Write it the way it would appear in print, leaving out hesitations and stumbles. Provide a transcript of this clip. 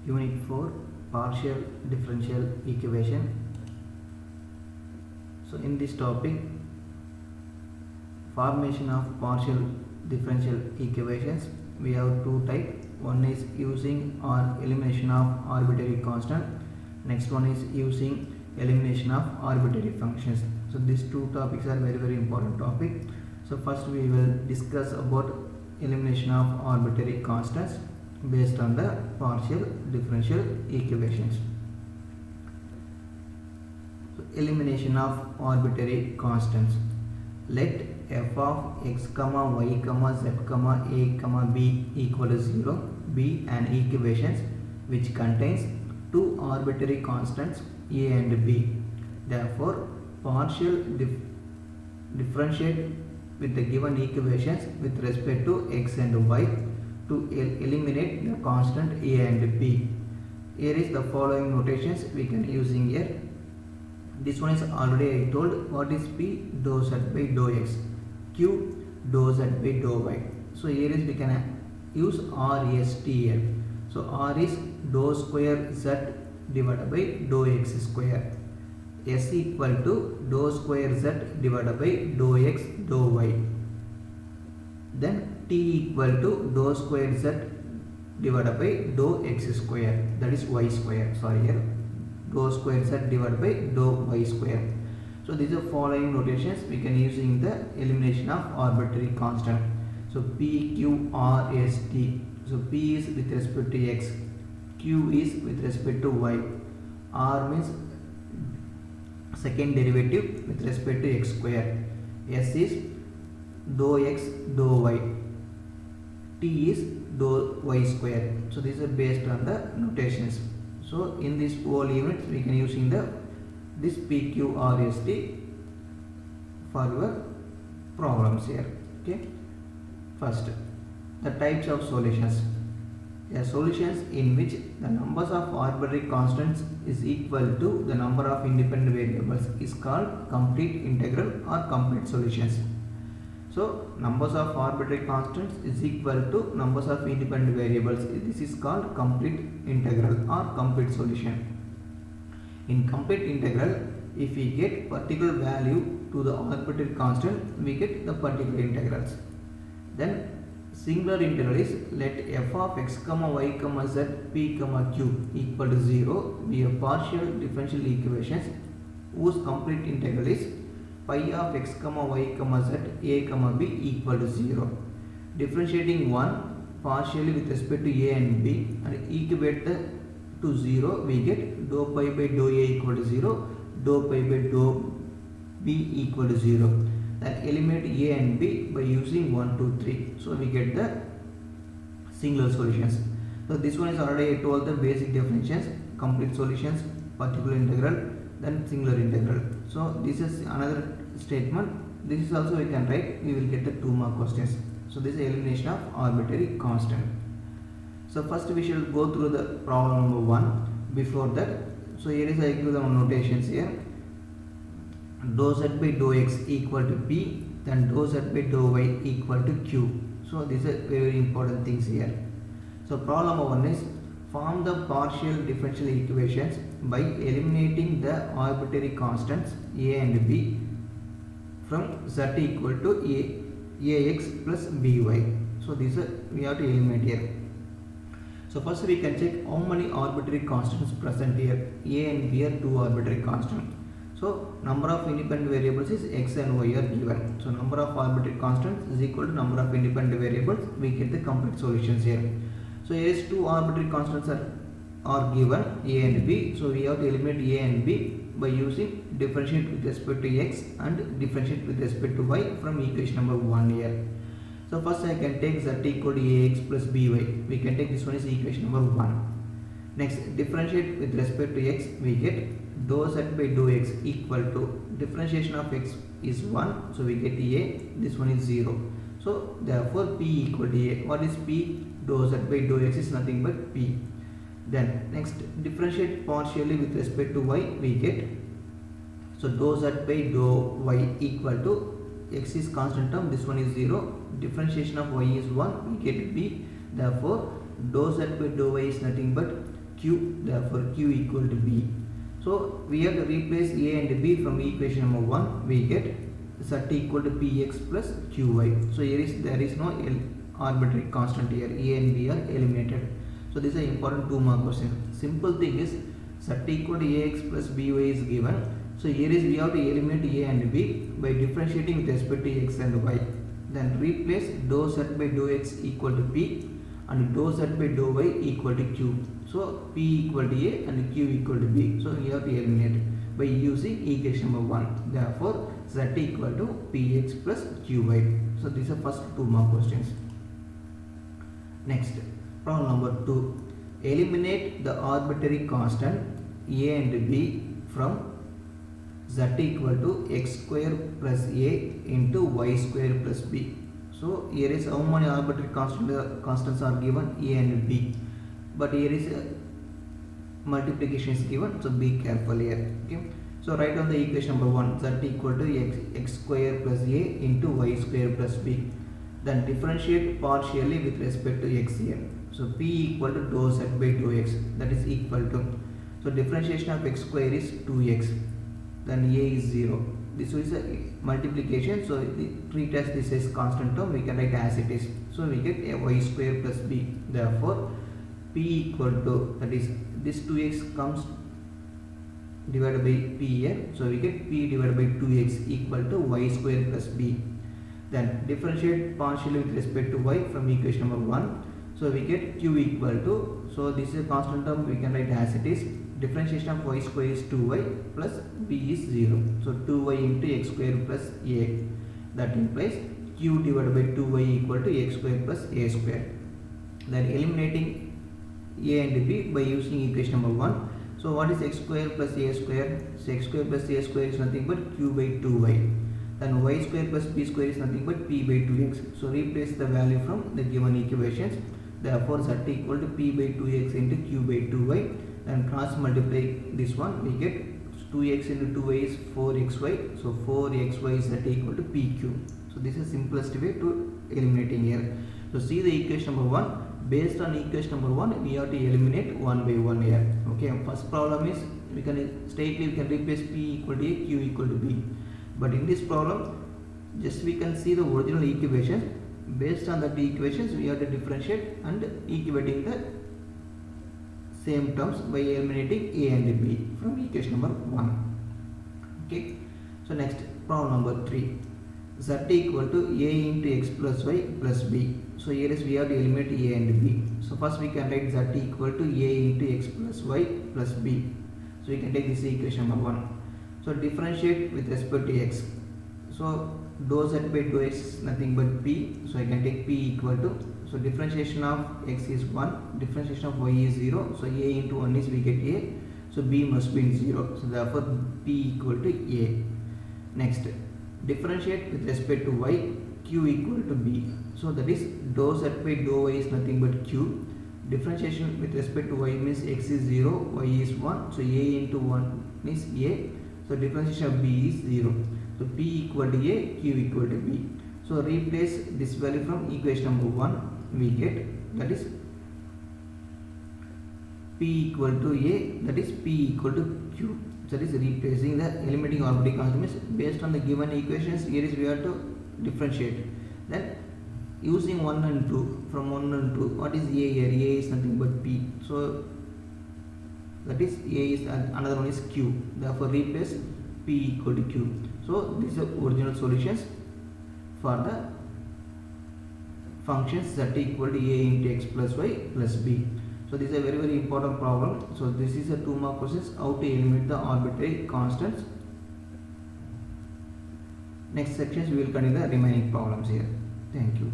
Unit 4 Partial Differential Equation. So in this topic, formation of partial differential equations, we have two types. One is using or elimination of arbitrary constant. Next one is using elimination of arbitrary functions. So these two topics are very important topic. So first we will discuss about elimination of arbitrary constants based on the partial differential equations. So elimination of arbitrary constants. Let f of x comma y comma z comma a comma b equal to 0 be an equation which contains two arbitrary constants a and b. Therefore, partial differentiate with the given equations with respect to x and y to eliminate the constant a and b. Here is the following notations we can using here. This one is already I told. What is p? Dou z by dou x. Q dou z by dou y. So here is we can use RST here. So R is dou square z divided by dou x square. S equal to dou square z divided by dou x dou y. Then T equal to dou square z divided by dou x square, that is y square, sorry here, dou square z divided by dou y square. So these are following notations we can use in the elimination of arbitrary constant. So P, Q, R, S, T. So P is with respect to x, Q is with respect to y, R means second derivative with respect to x square, S is dou x dou y, T is dou y square. So these are based on the notations. So in this whole unit we can using the this PQRST for your problems here. Okay. First, the types of solutions. Solutions in which the numbers of arbitrary constants is equal to the number of independent variables is called complete integral or complete solutions. So numbers of arbitrary constants is equal to numbers of independent variables. This is called complete integral or complete solution. In complete integral, if we get particular value to the arbitrary constant, we get the particular integrals. Then singular integral is let f of x comma y comma z p comma q equal to 0 be a partial differential equations whose complete integral is pi of x comma y comma z a comma b equal to 0. Differentiating one partially with respect to a and b and equate the to 0, we get dou pi by dou a equal to 0, dou pi by dou b equal to 0. Then eliminate a and b by using 1, 2, 3. So we get the singular solutions. So this one is already I told the basic definitions: complete solutions, particular integral, then singular integral. So this is another statement. This is also we can write. We will get the 2 mark questions. So this is elimination of arbitrary constant. So first we shall go through the problem number 1. Before that, so here is I give the notations here. Dou z by dou x equal to p, then dou z by dou y equal to q. So these are very important things here. So problem number 1 is form the partial differential equations by eliminating the arbitrary constants a and b from z equal to ax plus by. So these are we have to eliminate here. So first we can check how many arbitrary constants present here. A and b are two arbitrary constants. So number of independent variables is x and y are given. So number of arbitrary constants is equal to number of independent variables. We get the complete solutions here. So here is two arbitrary constants are given, a and b. So we have to eliminate a and b by using differentiate with respect to x and differentiate with respect to y from equation number 1 here. So first I can take z equal to ax plus by. We can take this one is equation number 1. Next, differentiate with respect to x, we get dou z by dou x equal to differentiation of x is 1. So we get a, this one is 0. So therefore p equal to a. What is p? Dou z by dou x is nothing but p. Then next, differentiate partially with respect to y, we get, so dou z by dou y equal to x is constant term, this one is 0, differentiation of y is 1, we get b. Therefore dou z by dou y is nothing but q, therefore q equal to b. So we have to replace a and b from equation number 1. We get z equal to px plus qy. So there is no arbitrary constant here. A and b are eliminated. So this is an important 2 mark question. Simple thing is z equal to ax plus by is given. So here is we have to eliminate a and b by differentiating with respect to x and y. Then replace dou z by dou x equal to p and dou z by dou y equal to q. So p equal to a and q equal to b. So we have to eliminate by using equation number 1. Therefore z equal to px plus qy. So these are first 2 mark questions. Next, problem number 2. Eliminate the arbitrary constant a and b from z equal to x square plus a into y square plus b. So here is how many arbitrary constants are given, a and b, but here is multiplication is given, so be careful here. Okay, so write down the equation number 1, z equal to x square plus a into y square plus b. Then differentiate partially with respect to x here. So p equal to dou z by dou x, that is equal to, so differentiation of x square is 2x, then a is 0. This is a multiplication, so treat as this is constant term, we can write as it is. So we get a y square plus b. Therefore p equal to, that is this 2x comes divided by p here, so we get p divided by 2x equal to y square plus b. Then differentiate partially with respect to y from equation number 1. So we get q equal to, so this is a constant term, we can write as it is. Differentiation of y square is 2y plus b is 0. So 2y into x square plus a. That implies q divided by 2y equal to x square plus a square. Then eliminating a and b by using equation number 1. So what is x square plus a square? So x square plus a square is nothing but q by 2y. Then y square plus b square is nothing but p by 2x. So replace the value from the given equations. Therefore z equal to p by 2x into q by 2y. Then cross multiply this one, we get 2x into 2y is 4xy. So 4xy is z equal to pq. So this is simplest way to eliminating here. So see the equation number 1. Based on equation number 1, we have to eliminate 1 by 1 here. Okay, first problem is we can replace p equal to a, q equal to b. But in this problem, just we can see the original equation. Based on that equations, we have to differentiate and equating the same terms by eliminating a and b from equation number 1. Okay, so next problem number 3. Z equal to a into x plus y plus b. So here is we have to eliminate a and b. So first we can write z equal to a into x plus y plus b. So we can take this equation number 1. So differentiate with respect to x. So dou z by dou x is nothing but p. So I can take p equal to, so differentiation of x is 1, differentiation of y is 0. So a into 1 is we get a. So b must be 0. So therefore p equal to a. Next, differentiate with respect to y, q equal to b. So that is dou z by dou y is nothing but q. Differentiation with respect to y means x is 0, y is 1. So a into 1 is a. So differentiation of b is 0. So p equal to a, q equal to b. So replace this value from equation number 1. We get, that is p equal to a, that is p equal to q. That is replacing the eliminating arbitrary constant based on the given equations. Here is we have to differentiate. Then using 1 and 2, from 1 and 2, what is a here? A is nothing but p. So that is a is, another one is q. Therefore replace p equal to q. So these are original solutions for the functions z equal to a into x plus y plus b. So this is a very important problem. So this is a 2 mark questions, how to eliminate the arbitrary constants. Next sections we will continue the remaining problems here. Thank you.